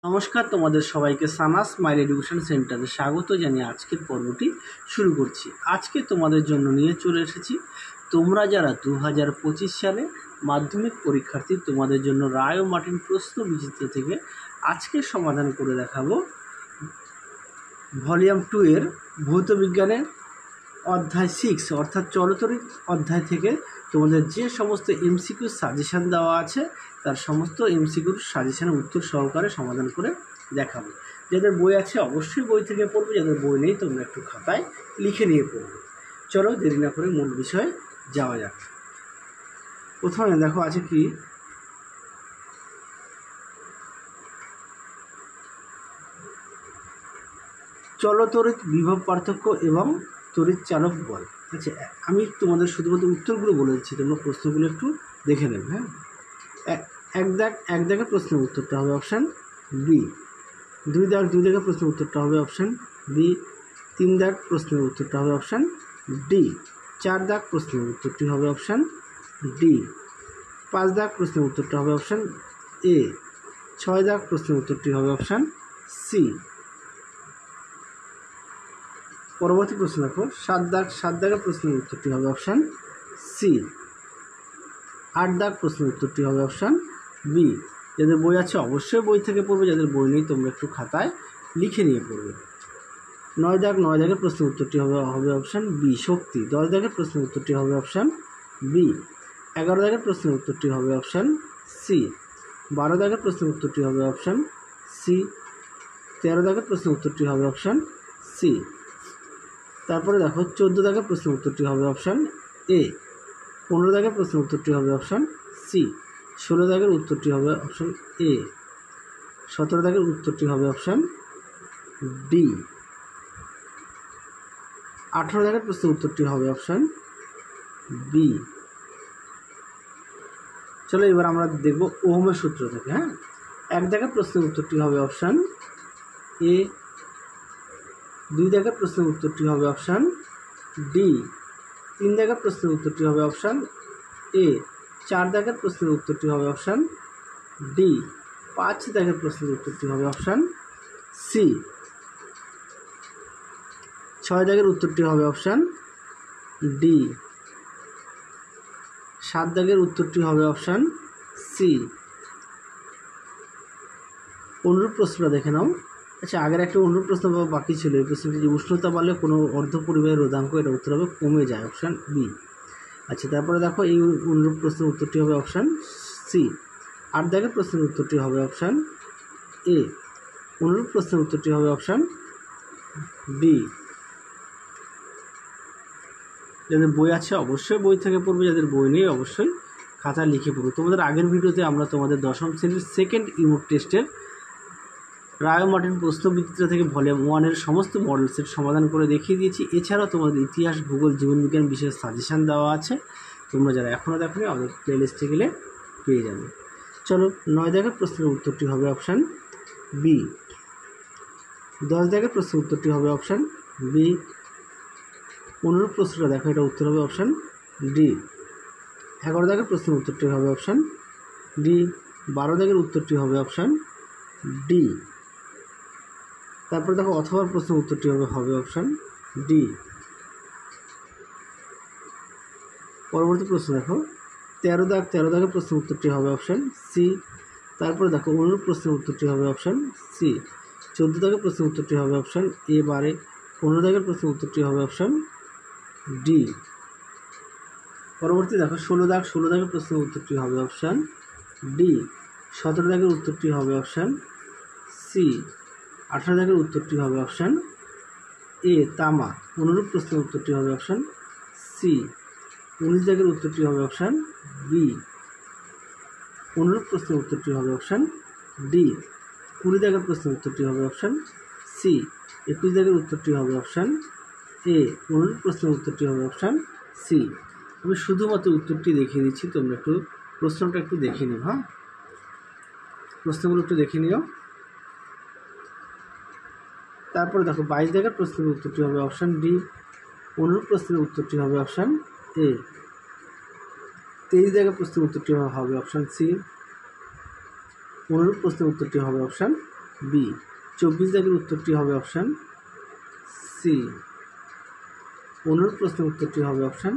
নমস্কার, তোমাদের সবাইকে সানা স্মাইল এডুকেশন সেন্টারে স্বাগত জানিয়ে আজকের পর্বটি শুরু করছি। আজকে তোমাদের জন্য নিয়ে চলে এসেছি, তোমরা যারা 2025 সালে মাধ্যমিক পরীক্ষার্থী, তোমাদের জন্য রায় ও মার্টিন প্রশ্ন বিচিত্র থেকে আজকে সমাধান করে দেখাবো ভলিউম 2 এর ভৌত বিজ্ঞানের অধ্যায় 6 অর্থাৎ চলতরিৎ অধ্যায় থেকে তোমাদের যে সমস্ত এমসিকিউ সাজেশান দেওয়া আছে তার সমস্ত এমসিকিউর সাজেশানের উত্তর সহকারে সমাধান করে দেখাবো। যাদের বই আছে অবশ্যই বই থেকে পড়বে, যাদের বই নেই তোমরা একটু খাতায় লিখে নিয়ে পড়বে। চলো দেরি না করে মূল বিষয়ে যাওয়া যাক। প্রথমে দেখো আছে কি, চলতরিৎ বিভব পার্থক্য এবং তড়িৎ চালক বল। আচ্ছা, আমি তোমাদের শুধুমাত্র উত্তরগুলো বলে দিচ্ছি, তোমরা প্রশ্নগুলো একটু দেখে নেবে। হ্যাঁ, এক দাগের প্রশ্নের উত্তরটা হবে অপশান বি। দুই দাগের প্রশ্নের উত্তরটা হবে অপশান বি। 3 দাগ প্রশ্নের উত্তরটা হবে অপশান ডি। 4 দাগ প্রশ্নের উত্তরটি হবে অপশান ডি। 5 দাগ প্রশ্নের উত্তরটা হবে অপশান এ। 6 দাগ প্রশ্নের উত্তরটি হবে অপশান সি। পরবর্তী প্রশ্ন দেখো, 7 দাগের প্রশ্নের উত্তরটি হবে অপশান সি। 8 দাগ প্রশ্নের উত্তরটি হবে অপশান বি। যাদের বই আছে অবশ্যই বই থেকে পড়বে, যাদের বই নেই তোমরা একটু খাতায় লিখে নিয়ে পড়বে। 9 দাগের প্রশ্নের উত্তরটি হবে অপশান বি শক্তি। 10 দাগের প্রশ্নের উত্তরটি হবে অপশান বি। 11 দাগের প্রশ্নের উত্তরটি হবে অপশান সি। 12 দাগের প্রশ্নের উত্তরটি হবে অপশান সি। 13 দাগের প্রশ্নের উত্তরটি হবে অপশান সি। তারপরে দেখো 14 দাগের প্রশ্নের উত্তরটি হবে অপশান এ। 15 দাগের প্রশ্নের উত্তরটি হবে অপশান সি। 16 দাগের উত্তরটি হবে অপশান এ। 17 দাগের উত্তরটি হবে অপশান ডি। 18 দাগের প্রশ্নের উত্তরটি হবে অপশান বি। চলো এবার আমরা দেখব ওহমের সূত্র থেকে। হ্যাঁ, 1 দাগের প্রশ্নের উত্তরটি হবে অপশান এ। 2 দাগের প্রশ্নের উত্তরটি হবে অপশান ডি। 3 দাগের প্রশ্নের উত্তরটি হবে অপশান এ। 4 দাগের প্রশ্নের উত্তরটি হবে অপশান ডি। 5 দাগের প্রশ্নের উত্তরটি হবে অপশান সি। 6 দাগের উত্তরটি হবে অপশান ডি। 7 দাগের উত্তরটি হবে অপশান সি। অনুরূপ প্রশ্নটা দেখে নাও। আচ্ছা, আগের একটা অনুরূপ প্রশ্ন বাকি ছিল, এই প্রশ্নটি যে উষ্ণতা বাড়লে কোনো অর্ধপরিবাহী রোধাঙ্ক, এটা উত্তর হবে কমে যায়, অপশান বি। আচ্ছা, তারপরে দেখো এই অনুরূপ প্রশ্নের উত্তরটি হবে অপশান সি। 8 দাগের প্রশ্নের উত্তরটি হবে অপশান এ। অনুরূপ প্রশ্নের উত্তরটি হবে অপশান বি। যাদের বই আছে অবশ্যই বই থেকে পড়বে, যাদের বই নেই অবশ্যই খাতা লিখে পড়বে। তোমাদের আগের ভিডিওতে আমরা তোমাদের 10ম শ্রেণীর সেকেন্ড ইউনিট টেস্টের রায় ও মার্টিন প্রশ্নবিচিত্র থেকে ভলিউম 1 এর সমস্ত মডেল সেট সমাধান করে দেখিয়ে দিয়েছি। এছাড়াও তোমাদের ইতিহাস, ভূগোল, জীবনবিজ্ঞান বিষয়ের সাজেশান দেওয়া আছে, তোমরা যারা এখনও দেখোনি আমাদের প্লেলিস্টে গেলে পেয়ে যাবে। চলো, 9 দাগের প্রশ্নের উত্তরটি হবে অপশান বি। 10 দাগের প্রশ্নের উত্তরটি হবে অপশান বি। অনুরূপ প্রশ্নটা দেখো, এটা উত্তর হবে অপশান ডি। 11 দাগের প্রশ্নের উত্তরটি হবে অপশান ডি। 12 দাগের উত্তরটি হবে অপশান ডি। তারপরে দেখো অথবা প্রশ্নের উত্তরটি হবে অপশান ডি। পরবর্তী প্রশ্ন দেখো, 13 দাগের প্রশ্নের উত্তরটি হবে অপশান সি। তারপরে দেখো অনুরূপ প্রশ্নের উত্তরটি হবে অপশান সি। 14 দাগের প্রশ্নের উত্তরটি হবে অপশান এ বারে। 15 দাগের প্রশ্নের উত্তরটি হবে অপশান ডি। পরবর্তী দেখো 16 দাগের প্রশ্নের উত্তরটি হবে অপশান ডি। 17 দাগের উত্তরটি হবে অপশান সি। 18 দাগের উত্তরটি হবে অপশান এ তামা। অনুরূপ প্রশ্নের উত্তরটি হবে অপশান সি। 19 দাগের উত্তরটি হবে অপশান বি। অনুরূপ প্রশ্নের উত্তরটি হবে অপশান ডি। 20 দাগের প্রশ্নের উত্তরটি হবে অপশান সি। 21 দাগের উত্তরটি হবে অপশান এ। অনুরূপ প্রশ্নের উত্তরটি হবে অপশান সি। আমি শুধুমাত্র উত্তরটি দেখিয়ে দিচ্ছি, তোমরা একটু প্রশ্নটা একটু দেখে নিও। হ্যাঁ, প্রশ্নগুলো একটু দেখে নিও। তারপরে দেখো 22 দাগের প্রশ্নের উত্তরটি হবে অপশান ডি। অনুরূপ প্রশ্নের উত্তরটি হবে অপশান এ। 23 দাগের প্রশ্নের উত্তরটি হবে অপশান সি। অনুরূপ প্রশ্নের উত্তরটি হবে অপশান বি। 24 দাগের উত্তরটি হবে অপশান সি। 15 প্রশ্নের উত্তরটি হবে অপশান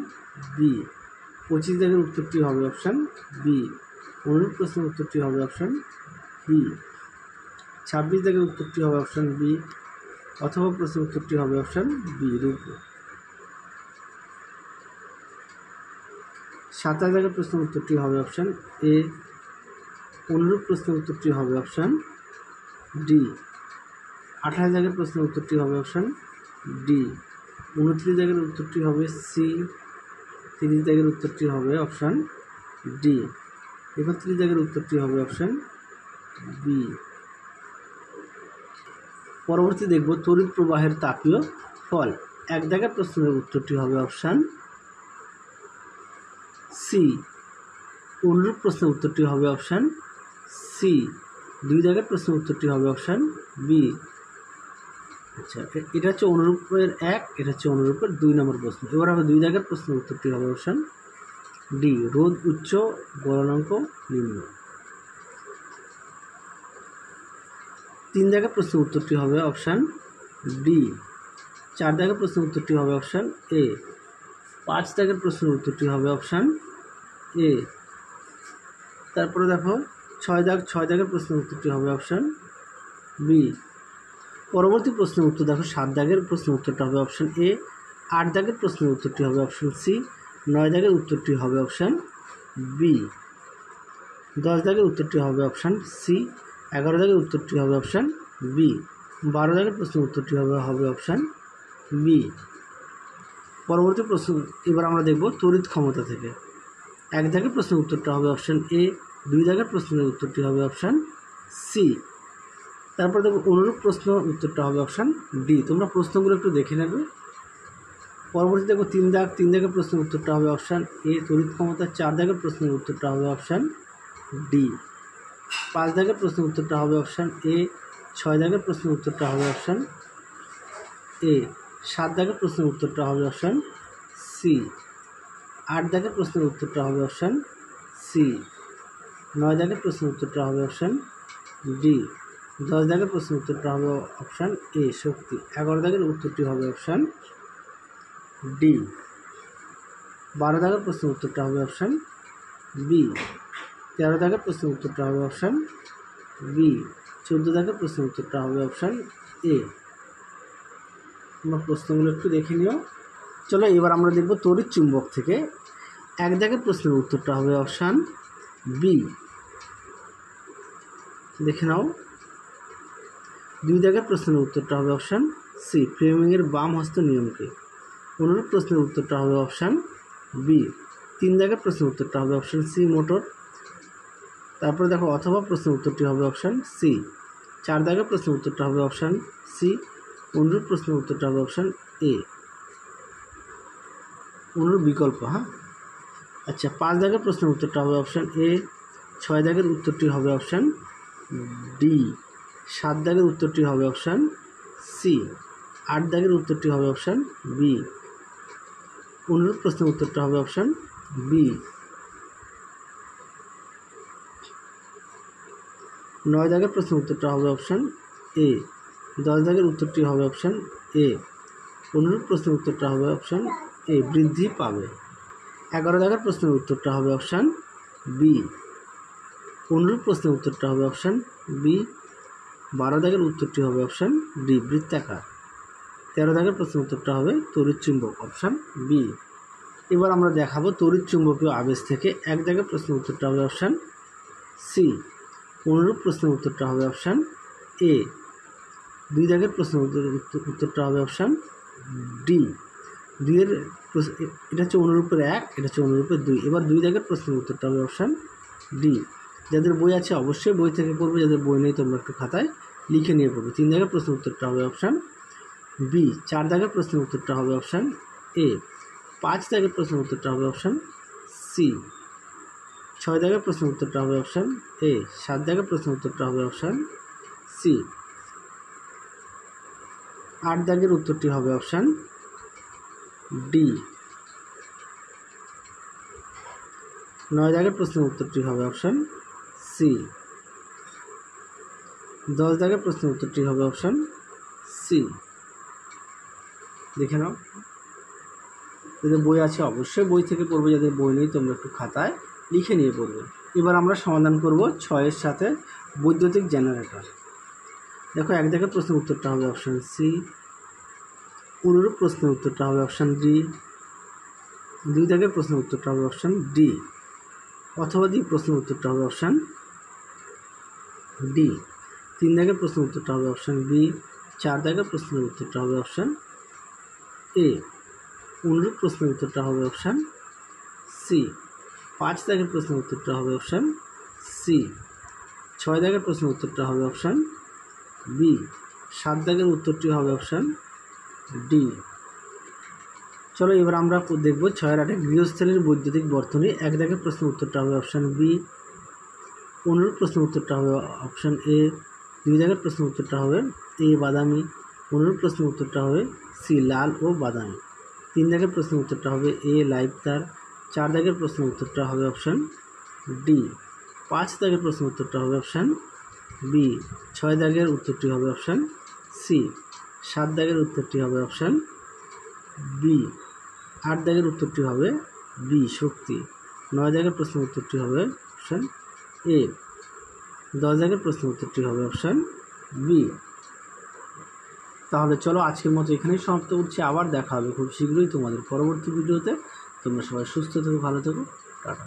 বি। 25 দাগের উত্তরটি হবে অপশান বি। 19 প্রশ্নের উত্তরটি হবে অপশান বি। 26 দাগের উত্তরটি হবে অপশান বি, অথবা প্রশ্নের উত্তরটি হবে অপশান বি রূপে। 27 দাগের প্রশ্নের উত্তরটি হবে অপশান এ। 15 প্রশ্নের উত্তরটি হবে অপশান ডি। 28 দাগের প্রশ্নের উত্তরটি হবে অপশান ডি। 29 দাগের উত্তরটি হবে সি। 30 দাগের উত্তরটি হবে অপশান ডি। 31 দাগের উত্তরটি হবে অপশান বি। পরবর্তী দেখব তড়িৎ প্রবাহের তাপীয় ফল। 1 দাগের প্রশ্নের উত্তরটি হবে অপশান সি। 15 প্রশ্নের উত্তরটি হবে অপশান সি। 2 দাগের প্রশ্নের উত্তরটি হবে অপশান বি। আচ্ছা, এটা হচ্ছে অনুরূপের 1, এটা হচ্ছে অনুরূপের 2 নম্বর প্রশ্ন। এবার হবে 2 দাগের প্রশ্নের উত্তরটি হবে অপশান ডি, রোধ উচ্চ গলনাঙ্ক নিম্ন। 3 দাগের প্রশ্নের উত্তরটি হবে অপশান ডি। 4 দাগের প্রশ্নের উত্তরটি হবে অপশান এ। 5 দাগের প্রশ্নের উত্তরটি হবে অপশান এ। তারপরে দেখো 6 দাগের প্রশ্নের উত্তরটি হবে অপশান বি। পরবর্তী প্রশ্নের উত্তর দেখো 7 দাগের প্রশ্নের উত্তরটা হবে অপশান এ। 8 দাগের প্রশ্নের উত্তরটি হবে অপশান সি। 9 দাগের উত্তরটি হবে অপশান বি। 10 দাগের উত্তরটি হবে অপশান সি। 11 দাগের উত্তরটি হবে অপশান বি। 12 দাগের প্রশ্নের উত্তরটি হবে অপশান বি। পরবর্তী প্রশ্ন এবার আমরা দেখব তড়িৎ ক্ষমতা থেকে। 1 দাগের প্রশ্নের উত্তরটা হবে অপশান এ। 2 দাগের প্রশ্নের উত্তরটি হবে অপশান সি। তারপর দেখো অনুরূপ প্রশ্ন উত্তরটা হবে অপশান ডি। তোমরা প্রশ্নগুলো একটু দেখে নেবে। পরবর্তী দেখো 3 দাগের প্রশ্নের উত্তরটা হবে অপশান এ, তড়িৎ ক্ষমতা। 4 দাগের প্রশ্নের উত্তরটা হবে অপশান ডি। 5 দাগের প্রশ্নের উত্তরটা হবে অপশান এ। 6 দাগের প্রশ্নের উত্তরটা হবে অপশান এ। 7 দাগের প্রশ্নের উত্তরটা হবে অপশান সি। 8 দাগের প্রশ্নের উত্তরটা হবে অপশান সি। 9 দাগের প্রশ্নের উত্তরটা হবে অপশান ডি। 10 দাগের প্রশ্নের উত্তরটা হবে অপশান এ, শক্তি। 11 দাগের উত্তরটি হবে অপশান ডি। 12 দাগের প্রশ্নের উত্তরটা হবে অপশান বি। 13 দাগের প্রশ্নের উত্তরটা হবে অপশান বি। 14 দাগের প্রশ্নের উত্তরটা হবে অপশান এ। তোমরা প্রশ্নগুলো একটু দেখে নিও। চলো এবার আমরা দেখব তড়িৎ চুম্বক থেকে। 1 দাগের প্রশ্নের উত্তরটা হবে অপশান বি, দেখে নাও। 2 দাগের প্রশ্নের উত্তরটা হবে অপশান সি, ফ্লেমিংয়ের বাম হস্ত নিয়মকে। অনুরূপ প্রশ্নের উত্তরটা হবে অপশান বি। 3 দাগের প্রশ্নের উত্তরটা হবে অপশান সি, মোটর। তারপরে দেখো অথবা প্রশ্নের উত্তরটি হবে অপশান সি। 4 দাগের প্রশ্নের উত্তরটা হবে অপশান সি। অনুরূপ প্রশ্নের উত্তরটা হবে অপশান এ, অনুরূপ বিকল্প। হ্যাঁ, আচ্ছা, 5 দাগের প্রশ্নের উত্তরটা হবে অপশান এ। 6 দাগের উত্তরটি হবে অপশান ডি। 7 দাগের উত্তরটি হবে অপশান সি। 8 দাগের উত্তরটি হবে অপশান বি। অনুরূপ প্রশ্নের উত্তরটা হবে অপশান বি। 9 দাগের প্রশ্নের উত্তরটা হবে অপশান এ। 10 দাগের উত্তরটি হবে অপশান এ। অনুরূপ প্রশ্নের উত্তরটা হবে অপশান এ, বৃদ্ধি পাবে। 11 দাগের প্রশ্নের উত্তরটা হবে অপশান বি। অনুরূপ প্রশ্নের উত্তরটা হবে অপশান বি। 12 দাগের উত্তরটি হবে অপশান ডি, বৃত্তাকার। 13 দাগের প্রশ্নের উত্তরটা হবে তড়িৎ চুম্বক, অপশান বি। এবার আমরা দেখাবো তড়িৎ চুম্বকীয় আবেশ থেকে। 1 দাগের প্রশ্নের উত্তরটা হবে অপশান সি। অনুরূপ প্রশ্নের উত্তরটা হবে অপশান এ। 2 দাগের প্রশ্নের উত্তরটা হবে অপশান ডি। 2 এর এটা হচ্ছে অনুরূপের 1, এটা হচ্ছে অনুরূপের 2। এবার 2 দাগের প্রশ্নের উত্তরটা হবে অপশান ডি। যাদের বই আছে অবশ্যই বই থেকে পড়বে, যাদের বই নেই তোমরা একটু খাতায় লিখে নিয়ে পড়বে। 3 দাগের প্রশ্নের উত্তরটা হবে অপশান বি। 4 দাগের প্রশ্নের উত্তরটা হবে অপশান এ। 5 দাগের প্রশ্নের উত্তরটা হবে অপশান সি। 6 দাগের প্রশ্নের উত্তরটা হবে অপশান এ। 7 দাগের প্রশ্নের উত্তরটা হবে অপশান সি। 8 দাগের উত্তরটি হবে অপশান ডি। 9 দাগের প্রশ্নের উত্তরটি হবে অপশান সি। 10 দাগের প্রশ্নের উত্তরটি হবে অপশান সি। দেখে নাও, যাদের বই আছে অবশ্যই বই থেকে পড়বে, যাদের বই নেই তোমরা একটু খাতায় লিখে নিয়ে পড়বে। এবার আমরা সমাধান করব 6-এর সাথে বৈদ্যুতিক জেনারেটর। দেখো 1 দাগের প্রশ্নের উত্তরটা হবে অপশান সি, অনুরূপ প্রশ্নের উত্তরটা হবে অপশান ডি, 2 দাগের প্রশ্নের উত্তরটা হবে অপশান ডি, অথবা দ্বি প্রশ্নের উত্তরটা হবে অপশান ডি, 3 দাগের প্রশ্নের উত্তরটা হবে অপশান বি, 4 দাগের প্রশ্নের উত্তরটা হবে অপশান এ, অনুরূপ প্রশ্নের উত্তরটা হবে অপশান সি, 5 দাগের প্রশ্নের উত্তরটা হবে অপশান সি, 6 দাগের প্রশ্নের উত্তরটা হবে অপশান বি, 7 দাগের উত্তরটি হবে অপশান ডি। চলো এবার আমরা দেখব 6-8 গৃহস্থলীর বৈদ্যুতিক বর্তনী। 1 দাগের প্রশ্নের উত্তরটা হবে অপশান বি, অনুরূপ প্রশ্নের উত্তরটা হবে অপশান এ, 2 দাগের প্রশ্নের উত্তরটা হবে এ বাদামি, অনুরূপ প্রশ্নের উত্তরটা হবে সি লাল ও বাদামি, 3 দাগের প্রশ্নের উত্তরটা হবে এ লাইভ তার, 4 দাগের প্রশ্নের উত্তরটা হবে অপশান ডি, 5 দাগের প্রশ্নের উত্তরটা হবে অপশান বি, 6 দাগের উত্তরটি হবে অপশান সি, 7 দাগের উত্তরটি হবে অপশান বি, 8 দাগের উত্তরটি হবে বি শক্তি, 9 দাগের প্রশ্নের উত্তরটি হবে অপশান এ, 10 দাগের প্রশ্নের উত্তরটি হবে অপশান বি। তাহলে চলো আজকের মতো এখানেই সমাপ্ত করছি, আবার দেখা হবে খুব শীঘ্রই তোমাদের পরবর্তী ভিডিওতে। তোমরা সবাই সুস্থ থেকো, ভালো থেকো, টাটা।